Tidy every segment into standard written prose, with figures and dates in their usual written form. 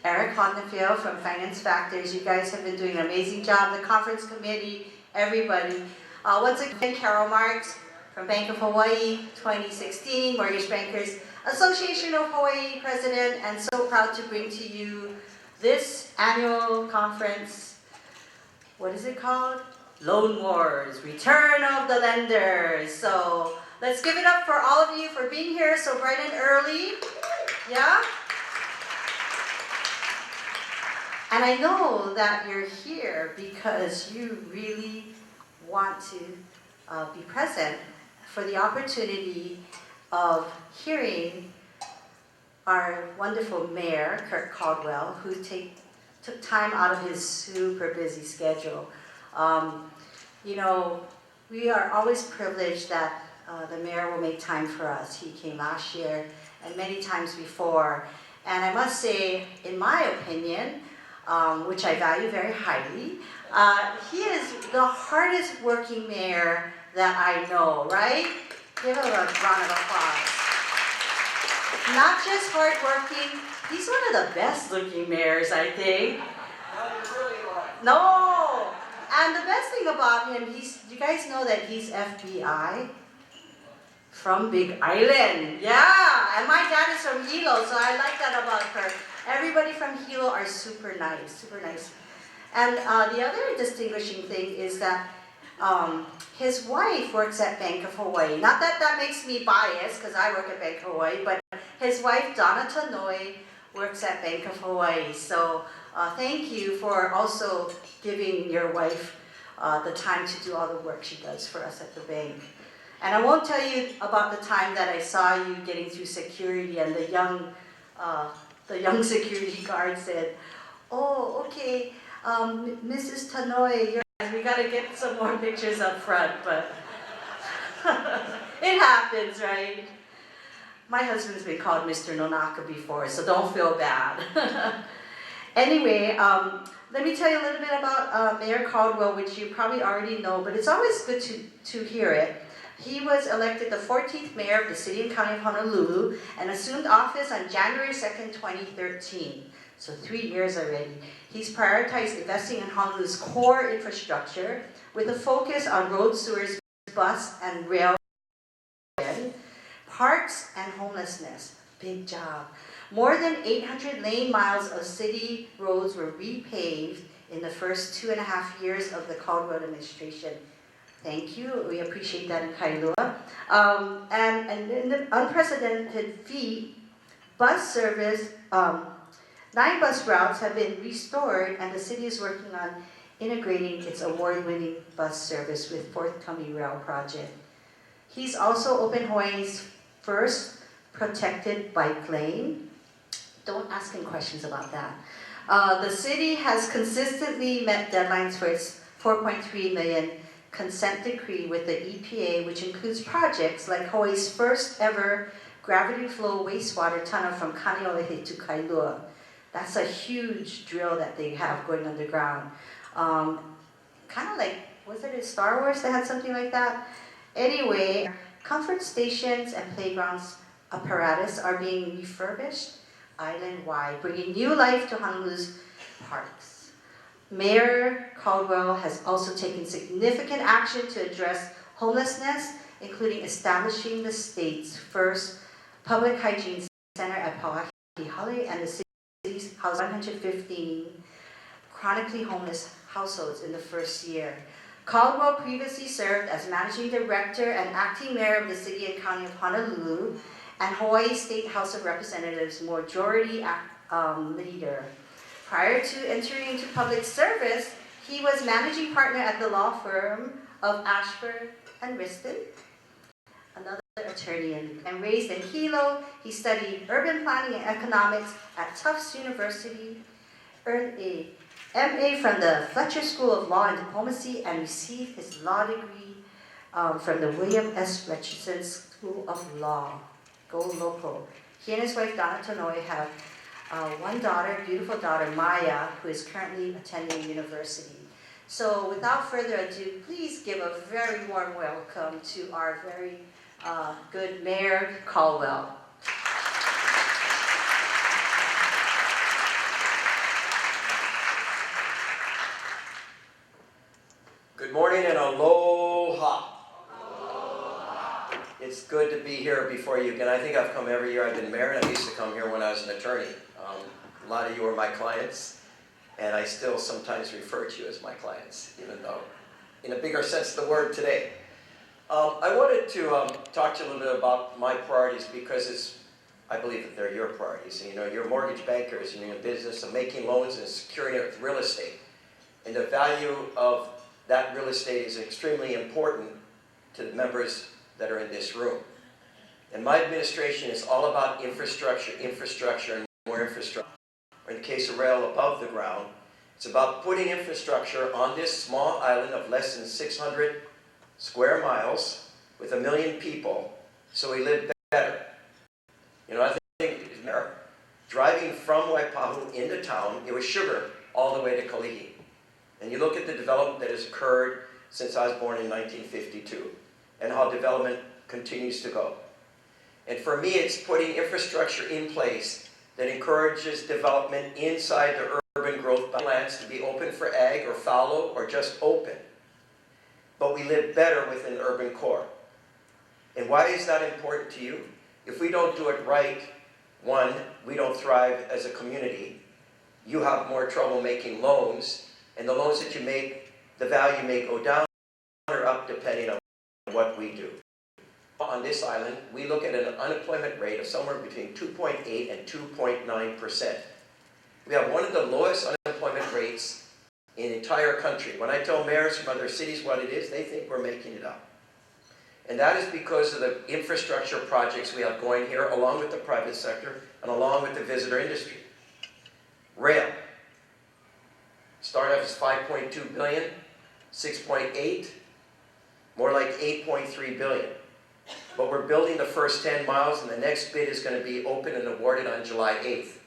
Eric Hodnefield from Finance Factors. You guys have been doing an amazing job. The conference committee, everybody. Once again, Carol Marks from Bank of Hawaii, 2016, Mortgage Bankers Association of Hawaii President, and so proud to bring to you this annual conference. What is it called? Loan Wars, Return of the Lenders. So let's give it up for all of you for being here so bright and early. Yeah? And I know that you're here because you really want to be present for the opportunity of hearing our wonderful mayor, Kurt Caldwell, who took time out of his super busy schedule. You know, we are always privileged that the mayor will make time for us. He came last year and many times before. And I must say, in my opinion, which I value very highly, he is the hardest working mayor that I know, right? Give him a round of applause. Not just hardworking, he's one of the best looking mayors, I think. No! And the best thing about him, you guys know that he's FBI? From Big Island. Yeah! And my dad is from Hilo, so I like that about her. Everybody from Hilo are super nice, super nice. And the other distinguishing thing is that his wife works at Bank of Hawaii. Not that that makes me biased, because I work at Bank of Hawaii, but his wife, Donna Tanoi, works at Bank of Hawaii. So thank you for also giving your wife the time to do all the work she does for us at the bank. And I won't tell you about the time that I saw you getting through security and the young security guard said, "Oh, okay, Mrs. Tanoi, we gotta get some more pictures up front," but it happens, right? My husband's been called Mr. Nonaka before, so don't feel bad. Anyway, let me tell you a little bit about Mayor Caldwell, which you probably already know, but it's always good to hear it. He was elected the 14th mayor of the city and county of Honolulu and assumed office on January 2nd, 2013. So 3 years already. He's prioritized investing in Honolulu's core infrastructure with a focus on road, sewers, bus, and rail, parks, and homelessness. Big job. More than 800 lane miles of city roads were repaved in the first 2.5 years of the Caldwell administration. Thank you. We appreciate that in Kailua. And in the unprecedented feat, bus service, 9 bus routes have been restored, and the city is working on integrating its award-winning bus service with forthcoming rail project. He's also opened Hawaii's first protected bike lane. Don't ask him questions about that. The city has consistently met deadlines for its $4.3 million consent decree with the EPA, which includes projects like Hawaii's first ever gravity flow wastewater tunnel from Kaneohe to Kailua. That's a huge drill that they have going underground. Kind of like, was it in Star Wars that had something like that? Anyway, comfort stations and playgrounds apparatus are being refurbished island-wide, bringing new life to Honolulu's parks. Mayor Caldwell has also taken significant action to address homelessness, including establishing the state's first public hygiene center at Pauakihale and the city's house 115 chronically homeless households in the first year. Caldwell previously served as managing director and acting mayor of the city and county of Honolulu and Hawaii State House of Representatives majority leader. Prior to entering into public service, he was managing partner at the law firm of Ashford and Riston, another attorney, and raised in Hilo. He studied urban planning and economics at Tufts University, earned a MA from the Fletcher School of Law and Diplomacy, and received his law degree from the William S. Richardson School of Law. Go local. He and his wife Donna Tanoi have one daughter, beautiful daughter, Maya, who is currently attending university. So without further ado, please give a very warm welcome to our very good Mayor Caldwell. Good morning and aloha. It's good to be here before you again. I think I've come every year I've been mayor, and I used to come here when I was an attorney. A lot of you are my clients, and I still sometimes refer to you as my clients, even though in a bigger sense of the word today. I wanted to talk to you a little bit about my priorities because I believe that they're your priorities. And, you know, you're mortgage bankers, and you're in the business of making loans and securing it with real estate. And the value of that real estate is extremely important to the members that are in this room. And my administration is all about infrastructure, and more infrastructure. Or in the case of rail, above the ground. It's about putting infrastructure on this small island of less than 600 square miles with 1 million people so we live better. You know, I think driving from Waipahu into town, it was sugar all the way to Kalihi. And you look at the development that has occurred since I was born in 1952 and how development continues to go. And for me, it's putting infrastructure in place that encourages development inside the urban growth lands to be open for ag or fallow or just open. But we live better within the urban core. And why is that important to you? If we don't do it right, one, we don't thrive as a community. You have more trouble making loans, and the loans that you make, the value may go down or up depending on what we do. On this island, we look at an unemployment rate of somewhere between 2.8 and 2.9%. We have one of the lowest unemployment rates in the entire country. When I tell mayors from other cities what it is, they think we're making it up. And that is because of the infrastructure projects we have going here, along with the private sector and along with the visitor industry. Rail. Started off as 5.2 billion, 6.8, more like 8.3 billion. But we're building the first 10 miles, and the next bid is going to be open and awarded on July 8th.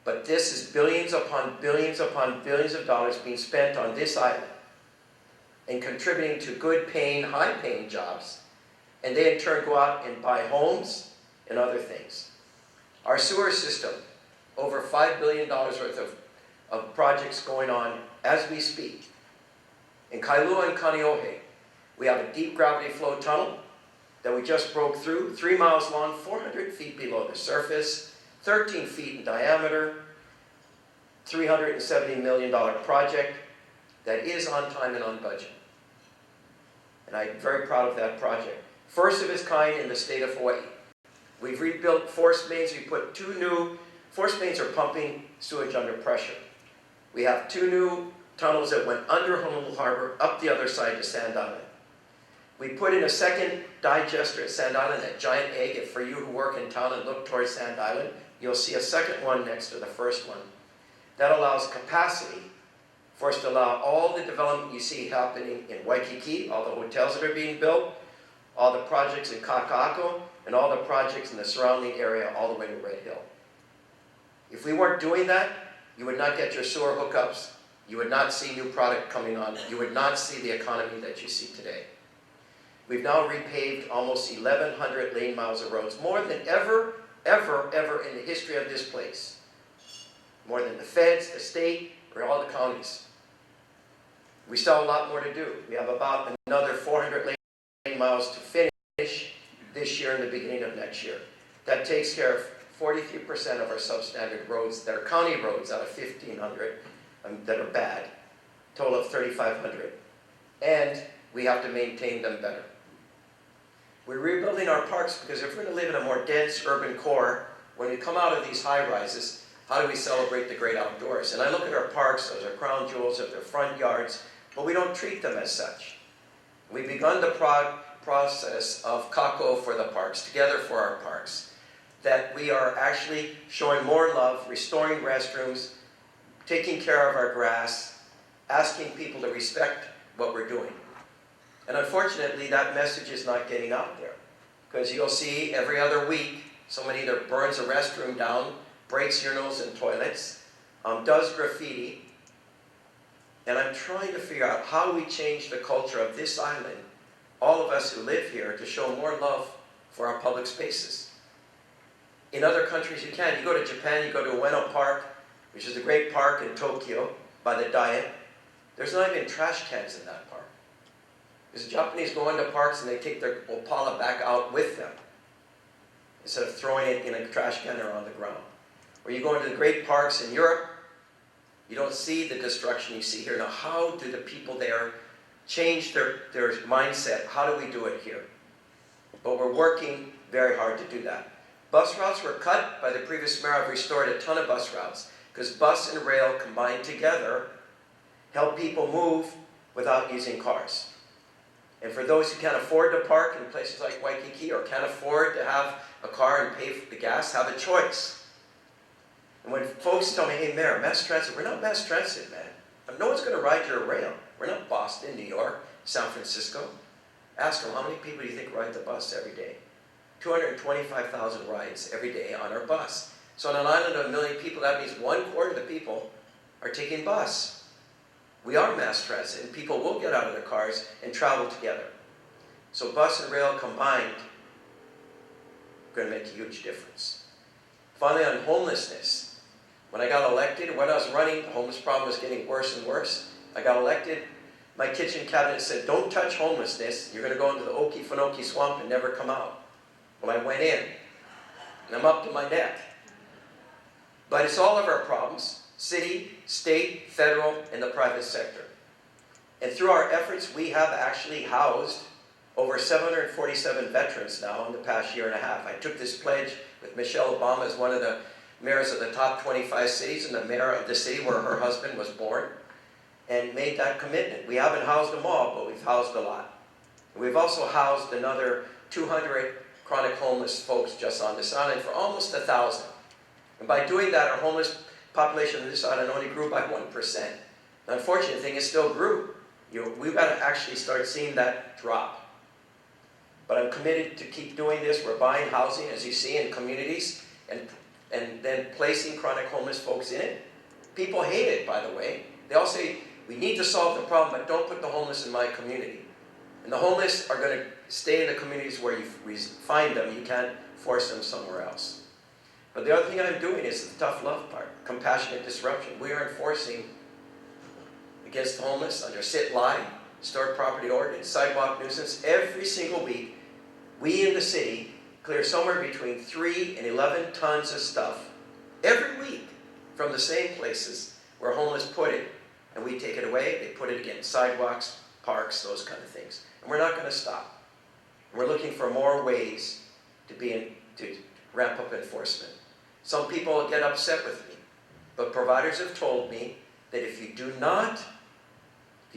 But this is billions upon billions of dollars being spent on this island and contributing to good-paying, high-paying jobs. And they in turn go out and buy homes and other things. Our sewer system, over $5 billion worth of projects going on as we speak. In Kailua and Kaneohe, we have a deep gravity flow tunnel that we just broke through, 3 miles long, 400 feet below the surface, 13 feet in diameter, $370 million project that is on time and on budget. And I'm very proud of that project. First of its kind in the state of Hawaii. We've rebuilt force mains. We put 2 new, force mains are pumping sewage under pressure. We have 2 new tunnels that went under Honolulu Harbor, up the other side to Sand Island. We put in a second digester at Sand Island, that giant egg. And for you who work in town and look towards Sand Island, you'll see a second one next to the first one. That allows capacity for us to allow all the development you see happening in Waikiki, all the hotels that are being built, all the projects in Kaka'ako, and all the projects in the surrounding area all the way to Red Hill. If we weren't doing that, you would not get your sewer hookups, you would not see new product coming on, you would not see the economy that you see today. We've now repaved almost 1,100 lane miles of roads, more than ever in the history of this place. More than the feds, the state, or all the counties. We still have a lot more to do. We have about another 400 lane miles to finish this year and the beginning of next year. That takes care of 43% of our substandard roads that are county roads out of 1,500 that are bad, total of 3,500. And we have to maintain them better. We're rebuilding our parks because if we're going to live in a more dense urban core, when we come out of these high-rises, how do we celebrate the great outdoors? And I look at our parks as our crown jewels of their front yards, but we don't treat them as such. We've begun the process of kako for the parks, together for our parks, that we are actually showing more love, restoring restrooms, taking care of our grass, asking people to respect what we're doing. And unfortunately, that message is not getting out there. Because you'll see every other week, someone either burns a restroom down, breaks urinals and toilets, does graffiti. And I'm trying to figure out how we change the culture of this island, all of us who live here, to show more love for our public spaces. In other countries you can. You go to Japan, you go to Ueno Park, which is a great park in Tokyo by the Diet. There's not even trash cans in that park. Because the Japanese go into parks and they take their opala back out with them, instead of throwing it in a trash can or on the ground. Or you go into the great parks in Europe, you don't see the destruction you see here. Now, how do the people there change their mindset? How do we do it here? But we're working very hard to do that. Bus routes were cut by the previous mayor. I've restored a ton of bus routes, because bus and rail combined together help people move without using cars. And for those who can't afford to park in places like Waikiki, or can't afford to have a car and pay for the gas, have a choice. And when folks tell me, hey, Mayor, mass transit, we're not mass transit, man. No one's going to ride your rail. We're not Boston, New York, San Francisco. Ask them, how many people do you think ride the bus every day? 225,000 rides every day on our bus. So on an island of 1 million people, that means 1/4 of the people are taking bus. We are mass transit, and people will get out of their cars and travel together. So bus and rail combined are going to make a huge difference. Finally, on homelessness. When I got elected, when I was running, the homeless problem was getting worse and worse. I got elected, my kitchen cabinet said, don't touch homelessness. You're going to go into the Okefenokee swamp and never come out. Well, I went in, and I'm up to my neck. But it's all of our problems, city, state, federal, and the private sector. And through our efforts, we have actually housed over 747 veterans now in the past year and a half. I took this pledge with Michelle Obama as one of the mayors of the top 25 cities, and the mayor of the city where her husband was born, and made that commitment. We haven't housed them all, but we've housed a lot. We've also housed another 200 chronic homeless folks just on this island for almost 1,000. And by doing that, our homeless population on this island only grew by 1%. The unfortunate thing is still grew. We've got to actually start seeing that drop. But I'm committed to keep doing this. We're buying housing, as you see, in communities, and then placing chronic homeless folks in it. People hate it, by the way. They all say, we need to solve the problem, but don't put the homeless in my community. And the homeless are going to stay in the communities where you find them. You can't force them somewhere else. But the other thing I'm doing is the tough love part, compassionate disruption. We are enforcing against the homeless under sit-lie, stored property ordinance, sidewalk nuisance. Every single week, we in the city clear somewhere between 3 and 11 tons of stuff every week from the same places where homeless put it. And we take it away, they put it again, sidewalks, parks, those kind of things. And we're not going to stop. We're looking for more ways to ramp up enforcement. Some people get upset with me, but providers have told me that if you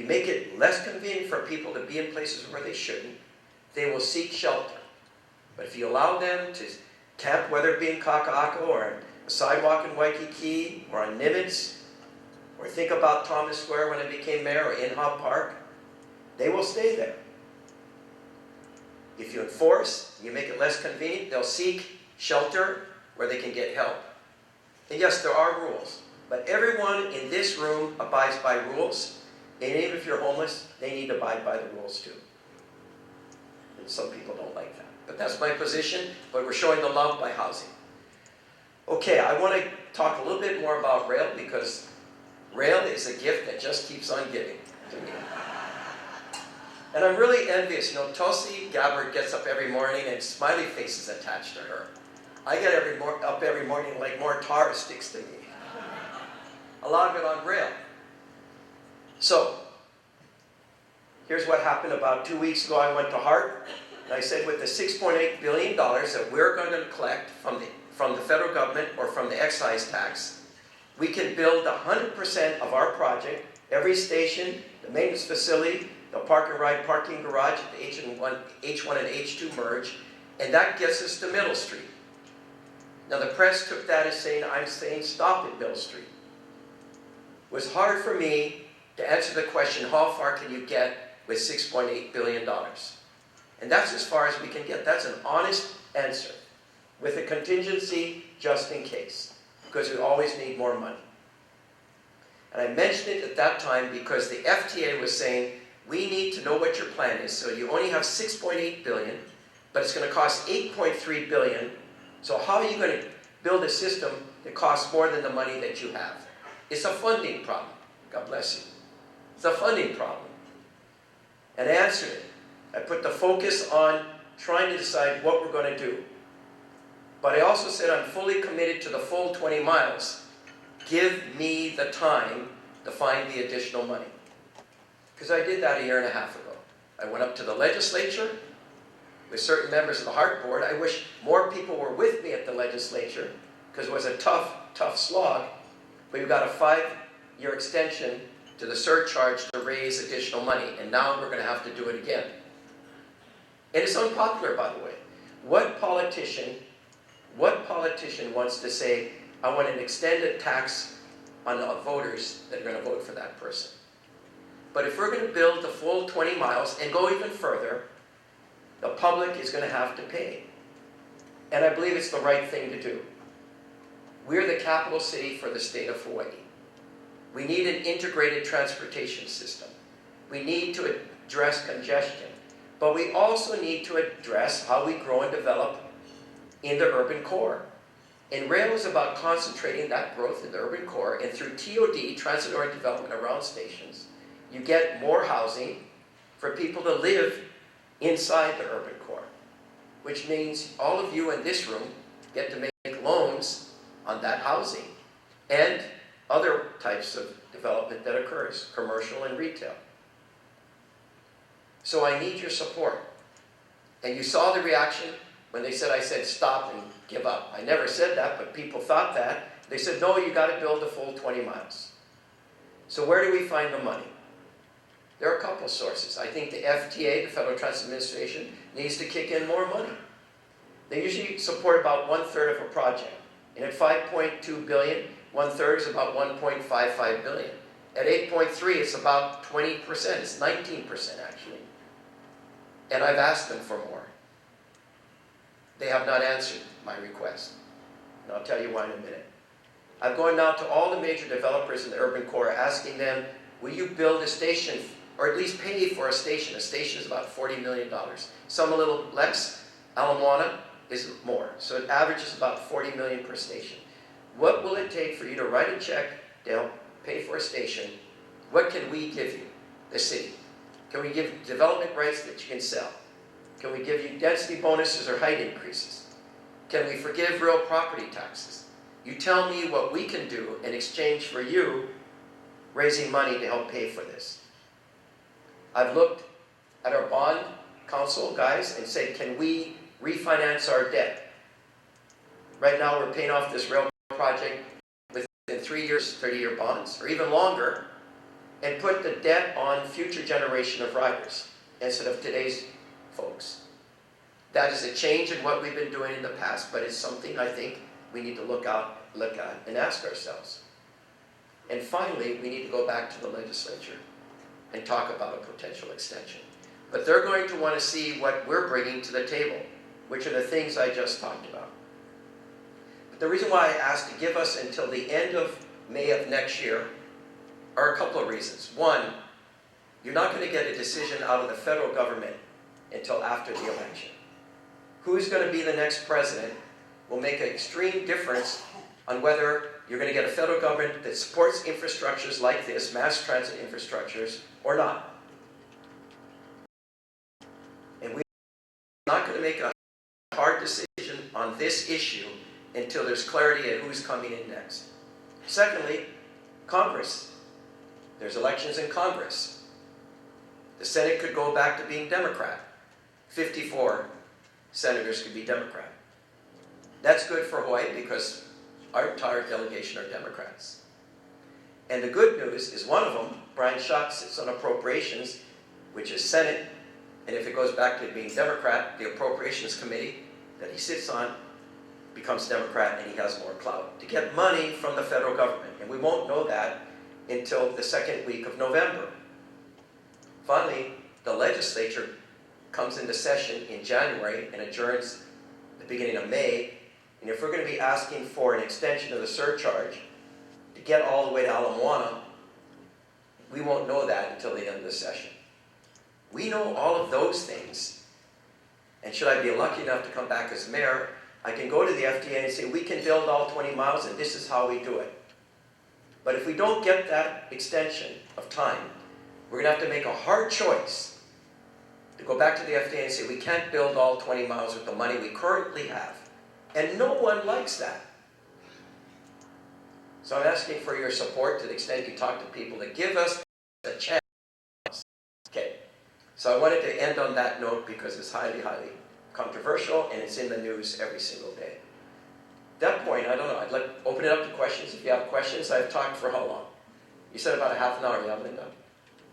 make it less convenient for people to be in places where they shouldn't, they will seek shelter. But if you allow them to camp, whether it be in Kaka'ako or a sidewalk in Waikiki or on Nimitz, or think about Thomas Square when I became mayor, or in Hop Park, they will stay there. If you enforce, you make it less convenient, they'll seek shelter where they can get help. And yes, there are rules, but everyone in this room abides by rules, and even if you're homeless, they need to abide by the rules too. And some people don't like that. But that's my position, but we're showing the love by housing. Okay, I want to talk a little bit more about rail, because rail is a gift that just keeps on giving to me. And I'm really envious. Tulsi Gabbard gets up every morning and smiley faces attached to her. I get up every morning like more tar sticks to me. A lot of it on rail. So, here's what happened about 2 weeks ago. I went to Hart, and I said, with the $6.8 billion that we're going to collect from the federal government or from the excise tax, we can build 100% of our project, every station, the maintenance facility, the park and ride parking garage, the H1 and H2 merge, and that gets us to Middle Street. Now the press took that as saying, I'm saying stop at Middle Street. It was hard for me to answer the question, how far can you get with $6.8 billion? And that's as far as we can get. That's an honest answer, with a contingency just in case, because we always need more money. And I mentioned it at that time because the FTA was saying, we need to know what your plan is. So you only have $6.8 billion, but it's going to cost $8.3 billion. So how are you going to build a system that costs more than the money that you have? It's a funding problem. God bless you. It's a funding problem. And I answered it. I put the focus on trying to decide what we're going to do. But I also said I'm fully committed to the full 20 miles. Give me the time to find the additional money. Because I did that a year and a half ago. I went up to the legislature with certain members of the Heart Board. I wish more people were with me at the legislature because it was a tough slog. But we've got a 5-year extension to the surcharge to raise additional money. And now we're going to have to do it again. And it's unpopular, by the way. What politician wants to say, I want an extended tax on the voters that are going to vote for that person? But if we're going to build the full 20 miles and go even further, the public is going to have to pay. And I believe it's the right thing to do. We're the capital city for the state of Hawaii. We need an integrated transportation system. We need to address congestion. But we also need to address how we grow and develop in the urban core. And rail is about concentrating that growth in the urban core, and through TOD, transit-oriented development around stations, you get more housing for people to live inside the urban core, which means all of you in this room get to make loans on that housing and other types of development that occurs, commercial and retail. So I need your support. And you saw the reaction when I said stop and give up. I never said that, but people thought that. They said, no, you got to build the full 20 miles. So where do we find the money? There are a couple sources. I think the FTA, the Federal Transit Administration, needs to kick in more money. They usually support about 1/3 of a project. And at $5.2 billion, 1/3 is about $1.55 billion. At 8.3, it's about 20%. It's 19% actually. And I've asked them for more. They have not answered my request. And I'll tell you why in a minute. I'm going now to all the major developers in the urban core asking them, will you build a station, or at least pay for a station? A station is about $40 million. Some a little less. Ala Moana is more. So it averages about $40 million per station. What will it take for you to write a check to help pay for a station? What can we give you, the city? Can we give development rights that you can sell? Can we give you density bonuses or height increases? Can we forgive real property taxes? You tell me what we can do in exchange for you raising money to help pay for this. I've looked at our bond council guys and said, can we refinance our debt? Right now we're paying off this rail project within 3 years, 30-year bonds, or even longer, and put the debt on future generation of riders instead of today's folks. That is a change in what we've been doing in the past, but it's something I think we need to look at and ask ourselves. And finally, we need to go back to the legislature and talk about a potential extension. But they're going to want to see what we're bringing to the table, which are the things I just talked about. But the reason why I asked to give us until the end of May of next year are a couple of reasons. One, you're not going to get a decision out of the federal government until after the election. Who's going to be the next president will make an extreme difference on whether you're going to get a federal government that supports infrastructures like this, mass transit infrastructures, or not. And we're not going to make a hard decision on this issue until there's clarity at who's coming in next. Secondly, Congress. There's elections in Congress. The Senate could go back to being Democrat. 54 senators could be Democrat. That's good for Hawaii because our entire delegation are Democrats. And the good news is one of them, Brian Schott, sits on Appropriations, which is Senate, and if it goes back to being Democrat, the Appropriations Committee that he sits on becomes Democrat and he has more clout to get money from the federal government. And we won't know that until the second week of November. Finally, the legislature comes into session in January and adjourns the beginning of May. And if we're going to be asking for an extension of the surcharge to get all the way to Ala Moana, we won't know that until the end of the session. We know all of those things. And should I be lucky enough to come back as mayor, I can go to the FTA and say, we can build all 20 miles and this is how we do it. But if we don't get that extension of time, we're going to have to make a hard choice to go back to the FDA and say we can't build all 20 miles with the money we currently have. And no one likes that. So I'm asking for your support to the extent you talk to people to give us a chance. Okay. So I wanted to end on that note because it's highly, highly controversial and it's in the news every single day. At that point, I don't know, I'd like to open it up to questions. If you have questions, I've talked for how long? You said about a half an hour, yeah, Linda?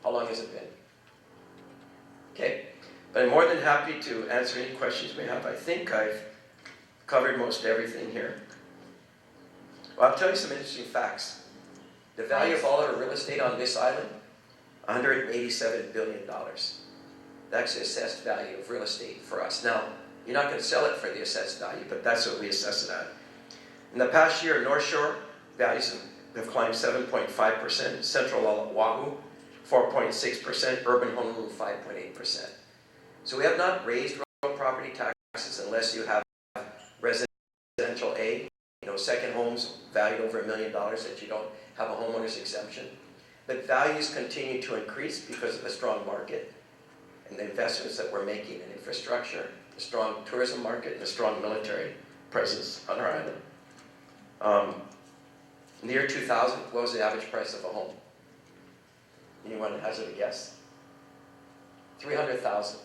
How long has it been? Okay. But I'm more than happy to answer any questions you may have. I think I've covered most everything here. Well, I'll tell you some interesting facts. The value of all of our real estate on this island, $187 billion. That's the assessed value of real estate for us. Now, you're not going to sell it for the assessed value, but that's what we assess it at. In the past year, North Shore values have climbed 7.5%, Central Oahu 4.6%, Urban Honolulu 5.8%. So we have not raised real property taxes unless you have residential A, second homes valued over $1 million that you don't have a homeowner's exemption. But values continue to increase because of the strong market and the investments that we're making in infrastructure, the strong tourism market, and the strong military presence on our island. In the year 2000, what was the average price of a home? Anyone hazard a guess? $300,000.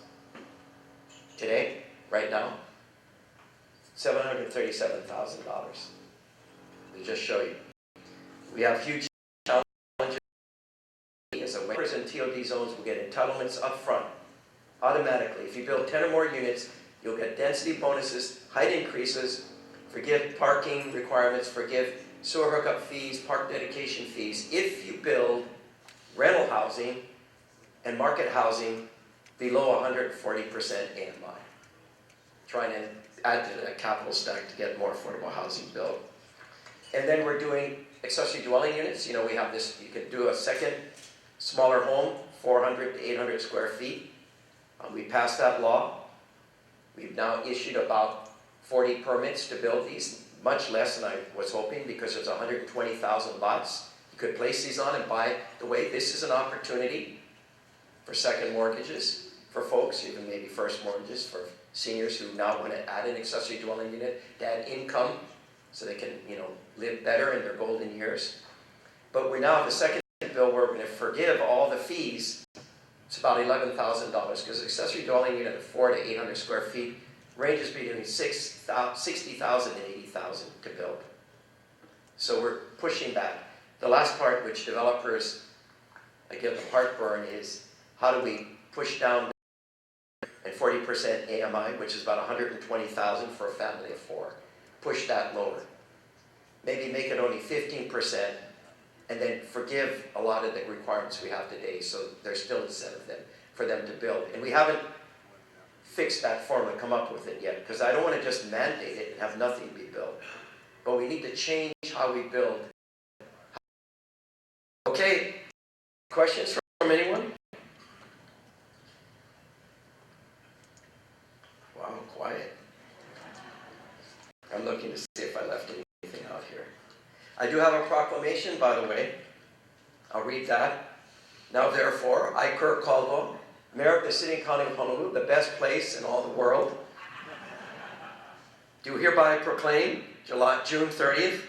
Today, right now, $737,000. To just show you. We have huge challenges. As a waivers and TOD zones will get entitlements up front, automatically. If you build 10 or more units, you'll get density bonuses, height increases, forgive parking requirements, forgive sewer hookup fees, park dedication fees, if you build rental housing and market housing below 140% AMI. Trying to add to the capital stack to get more affordable housing built. And then we're doing accessory dwelling units. We have this, you can do a second smaller home, 400 to 800 square feet. We passed that law. We've now issued about 40 permits to build these, much less than I was hoping because there's 120,000 lots you could place these on and buy. The way this is an opportunity for second mortgages for folks, even maybe first mortgages for seniors who now want to add an accessory dwelling unit to add income so they can, live better in their golden years. But we now have the second bill where we're going to forgive all the fees. It's about $11,000 because accessory dwelling unit of 400 to 800 square feet ranges between $60,000 and $80,000 to build. So we're pushing that. The last part, which developers get the heartburn, is how do we push down and 40% AMI, which is about $120,000 for a family of 4. Push that lower. Maybe make it only 15%, and then forgive a lot of the requirements we have today, so there's still incentive for them to build. And we haven't fixed that formula, come up with it yet, because I don't want to just mandate it and have nothing be built. But we need to change how we build. Okay, questions from anyone? Wow, quiet. I'm looking to see if I left anything out here. I do have a proclamation, by the way. I'll read that. Now therefore, I, Kirk Caldwell, Mayor of the City and County of Honolulu, the best place in all the world, do hereby proclaim June 30th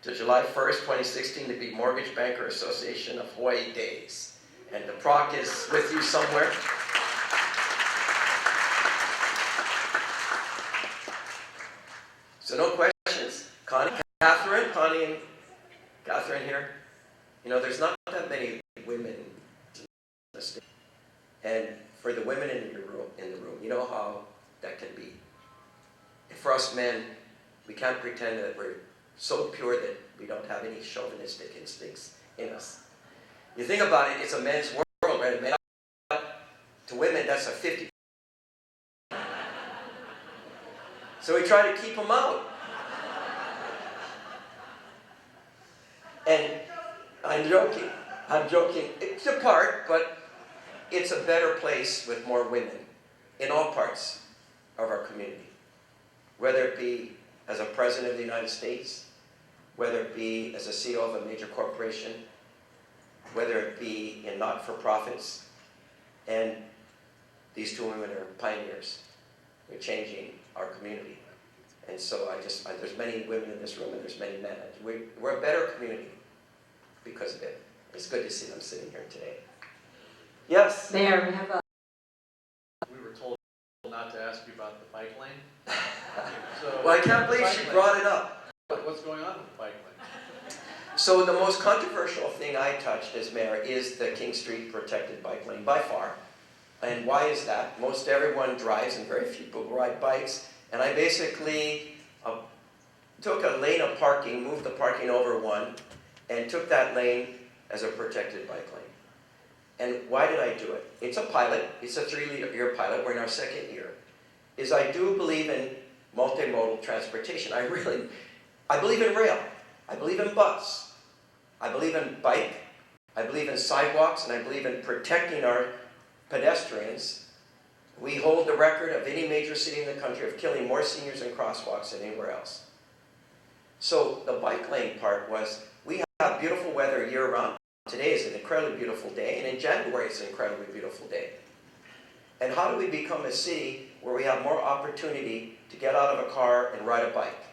to July 1st, 2016 to be Mortgage Banker Association of Hawaii Days. And the proc is with you somewhere. So no questions. Connie and Catherine here. There's not that many women in the state. And for the women in the room, you know how that can be. And for us men, we can't pretend that we're so pure that we don't have any chauvinistic instincts in us. You think about it, it's a man's world, right? Men to women, that's a 50. So we try to keep them out. And I'm joking. It's a part, but it's a better place with more women in all parts of our community. Whether it be as a president of the United States, whether it be as a CEO of a major corporation, whether it be in not-for-profits, and these two women are pioneers. They're changing our community. And so there's many women in this room and there's many men. We're a better community because of it. It's good to see them sitting here today. Yes? Mayor, we have a... We were told not to ask you about the bike lane. So, Well, I can't believe she brought it up. What's going on with the bike lane? So the most controversial thing I touched as mayor is the King Street protected bike lane, by far. And why is that? Most everyone drives and very few people ride bikes. And I basically took a lane of parking, moved the parking over one, and took that lane as a protected bike lane. And why did I do it? It's a pilot. It's a 3-year pilot. We're in our 2nd year. I do believe in multimodal transportation. I believe in rail. I believe in bus. I believe in bike. I believe in sidewalks, and I believe in protecting our pedestrians. We hold the record of any major city in the country of killing more seniors in crosswalks than anywhere else. So the bike lane part was, we have beautiful weather year-round. Today is an incredibly beautiful day, and in January it's an incredibly beautiful day. And how do we become a city where we have more opportunity to get out of a car and ride a bike?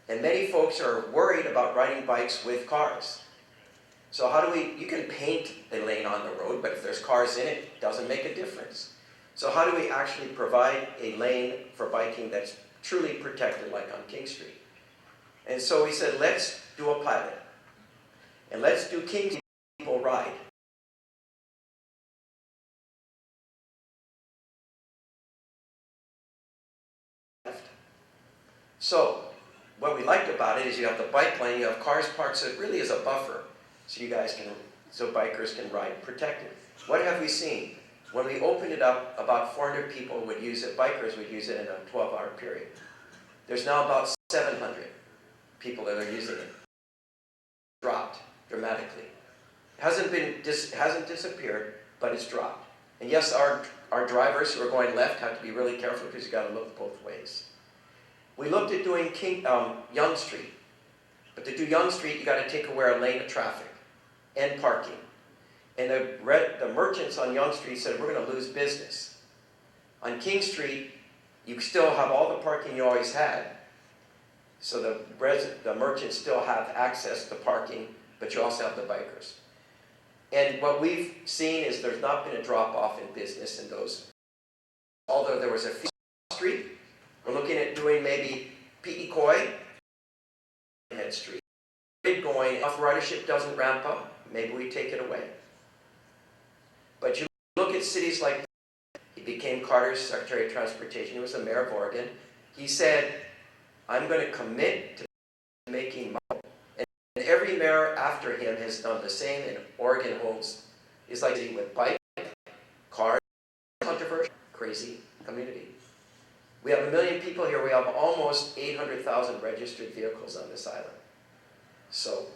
And many folks are worried about riding bikes with cars. So how do you can paint a lane on the road, but if there's cars in it, it doesn't make a difference. So how do we actually provide a lane for biking that's truly protected, like on King Street? And so we said, let's do a pilot. And let's do King Street people ride. So what we liked about it is you have the bike lane, you have cars parked, so it really is a buffer. So bikers can ride protected. What have we seen? When we opened it up, about 400 people would use it, bikers would use it in a 12-hour period. There's now about 700 people that are using it. Dropped dramatically. Hasn't disappeared, but it's dropped. And yes, our drivers who are going left have to be really careful because you've got to look both ways. We looked at doing Yonge Street. But to do Yonge Street, you've got to take away a lane of traffic and parking. And the merchants on Yonge Street said, we're going to lose business. On King Street, you still have all the parking you always had. So the merchants still have access to parking, but you also have the bikers. And what we've seen is there's not been a drop-off in business in those. Although there was a street, we're looking at doing maybe P.E. Coy, Head Street. Going, if ridership doesn't ramp up, maybe we take it away. But you look at cities like, he became Carter's Secretary of Transportation, he was the mayor of Oregon. He said, I'm going to commit to making money. And every mayor after him has done the same, and Oregon holds, is like with bike, cars, controversial, crazy community. We have 1 million people here, we have almost 800,000 registered vehicles on this island. So,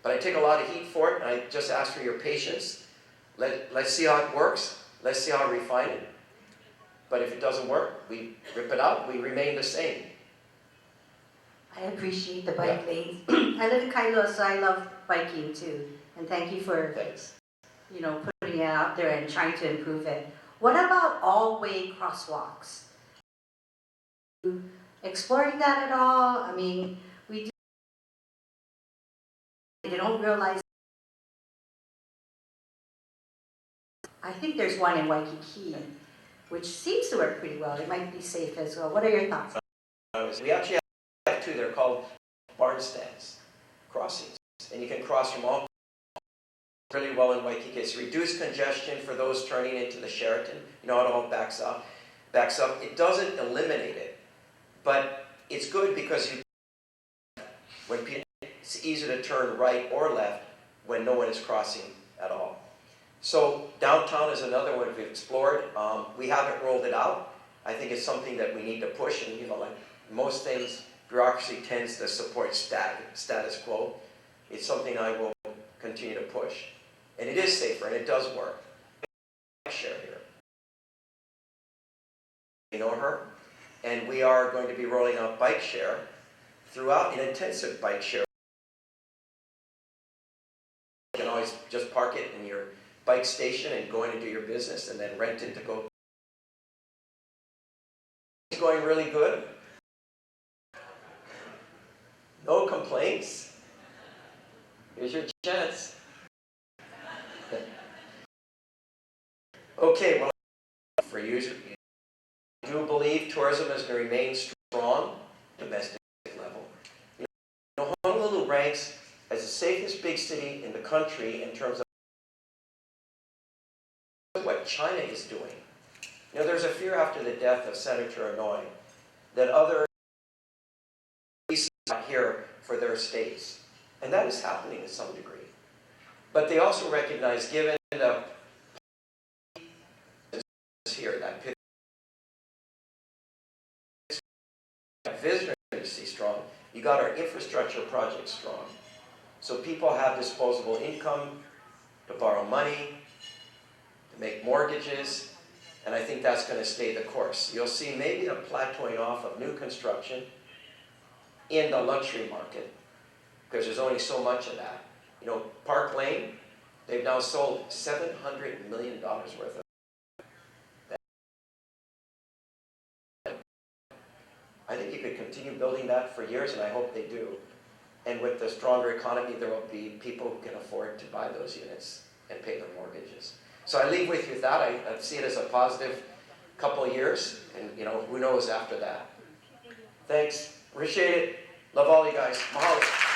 but I take a lot of heat for it, and I just ask for your patience. Let's see how it works. Let's see how I refine it. But if it doesn't work, we rip it out. We remain the same. I appreciate the bike lanes. I live in Caldwell, so I love biking too. And thank you for, Thanks. putting it out there and trying to improve it. What about all-way crosswalks? Exploring that at all? I mean, they don't realize. I think there's one in Waikiki, which seems to work pretty well. It might be safe as well. What are your thoughts? We actually have 2. They're called barn stands, crossings. And you can cross from all really well in Waikiki. It's reduced congestion for those turning into the Sheraton. You know how it all backs up. It doesn't eliminate it, but it's good because it's easy to turn right or left when no one is crossing at all. So downtown is another one we've explored. We haven't rolled it out. I think it's something that we need to push, and like most things, bureaucracy tends to support status quo. It's something I will continue to push. And it is safer, and it does work. Share here. You know her? And we are going to be rolling out bike share throughout an intensive bike share. You can always always just park it in your bike station and go in and do your business and then rent it to go. It's going really good. No complaints. Here's your chance. Okay, well, for you, I do believe tourism is going to remain strong domestic level. You know, Honolulu ranks as the safest big city in the country in terms of what China is doing. You know, there's a fear after the death of Senator Inouye that other cities are here for their states. And that is happening to some degree. But they also recognize, given the here, that visitor industry strong, you got our infrastructure projects strong. So people have disposable income to borrow money, to make mortgages, and I think that's going to stay the course. You'll see maybe a plateauing off of new construction in the luxury market, because there's only so much of that. You know, Park Lane, they've now sold $700 million worth of. I think you could continue building that for years, and I hope they do. And with the stronger economy, there will be people who can afford to buy those units and pay their mortgages. So I leave with you that. I see it as a positive couple of years, and you know, who knows after that. Thanks. Appreciate it. Love all you guys. Mahalo.